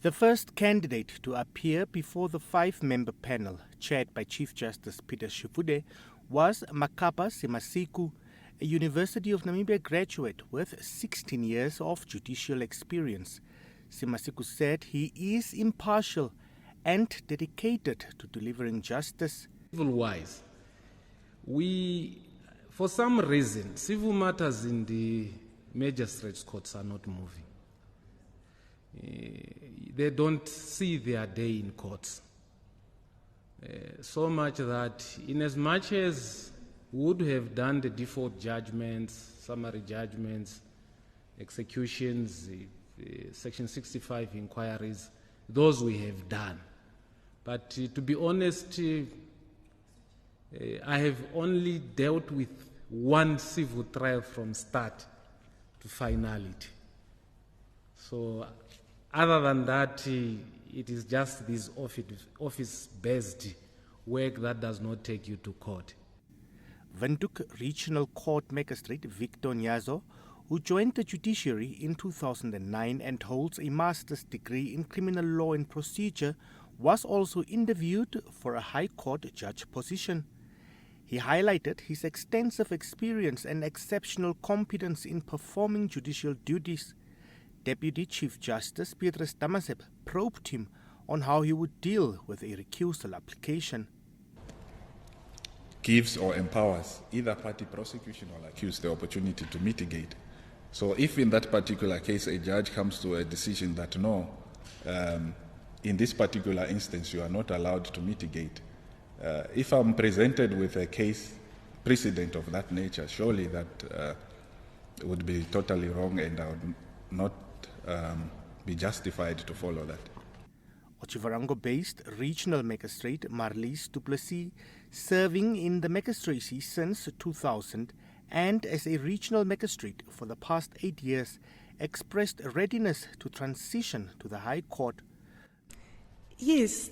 The first candidate to appear before the five-member panel, chaired by Chief Justice Peter Shivude, was Makapa Semasiku, a University of Namibia graduate with 16 years of judicial experience. Semasiku said he is impartial and dedicated to delivering justice. Civil-wise, for some reason, civil matters in the magistrates' courts are not moving. They don't see their day in courts. So much that in as much as we would have done the default judgments, summary judgments, executions, Section 65 inquiries, those we have done. But to be honest, I have only dealt with one civil trial from start to finality. So other than that, it is just this office-based work that does not take you to court. Windhoek Regional Court Magistrate Victor Nyazo, who joined the judiciary in 2009 and holds a master's degree in criminal law and procedure, was also interviewed for a High Court judge position. He highlighted his extensive experience and exceptional competence in performing judicial duties. Deputy Chief Justice Petrus Damasep probed him on how he would deal with a recusal application. Gives or empowers either party, prosecution or accused, the opportunity to mitigate. So if in that particular case a judge comes to a decision that no, in this particular instance you are not allowed to mitigate, if I'm presented with a case precedent of that nature, surely that would be totally wrong and I would not be justified to follow that. Otjiwarongo-based Regional Magistrate Marlies du Plessis, serving in the magistracy since 2000 and as a regional magistrate for the past 8 years, expressed readiness to transition to the High Court. Yes,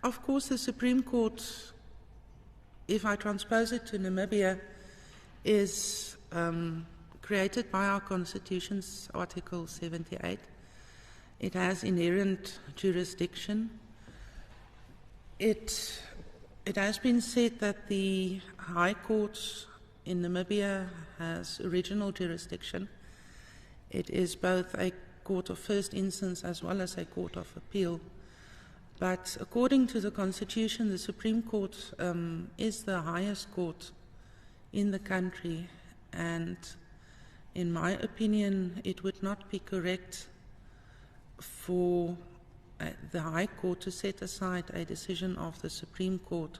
of course the Supreme Court, if I transpose it to Namibia, is created by our Constitution's Article 78. It has inherent jurisdiction. It has been said that the High Court in Namibia has original jurisdiction. It is both a court of first instance as well as a court of appeal. But according to the Constitution, the Supreme Court is the highest court in the country, and in my opinion, it would not be correct for the High Court to set aside a decision of the Supreme Court.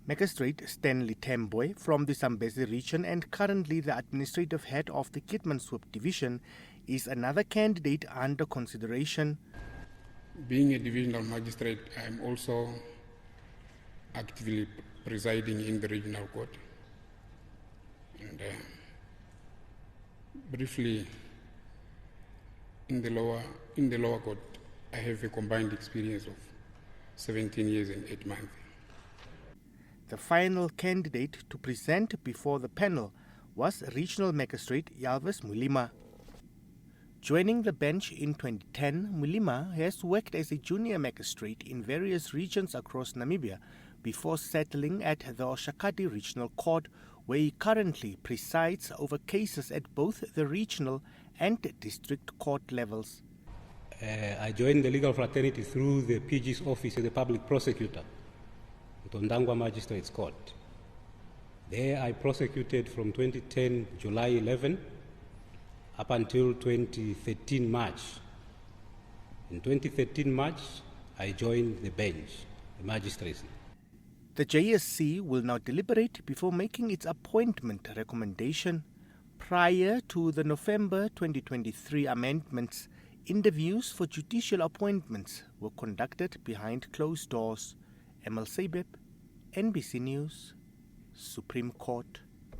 Magistrate Stanley Temboy from the Zambezi region and currently the administrative head of the Keetmanshoop division is another candidate under consideration. Being a divisional magistrate, I am also actively presiding in the regional court. And briefly, in the lower court, I have a combined experience of 17 years and 8 months. The final candidate to present before the panel was Regional Magistrate Yalvis Mulima. Joining the bench in 2010, Mulima has worked as a junior magistrate in various regions across Namibia before settling at the Oshakati Regional Court, where he currently presides over cases at both the regional and district court levels. I joined the legal fraternity through the PG's office as the public prosecutor at Ondangwa Magistrates Court. There I prosecuted from 2010 July 11 up until 2013 March. In 2013 March, I joined the bench, the magistracy. The JSC will now deliberate before making its appointment recommendation. Prior to the November 2023 amendments, interviews for judicial appointments were conducted behind closed doors. Emil Seibeb, NBC News, Supreme Court.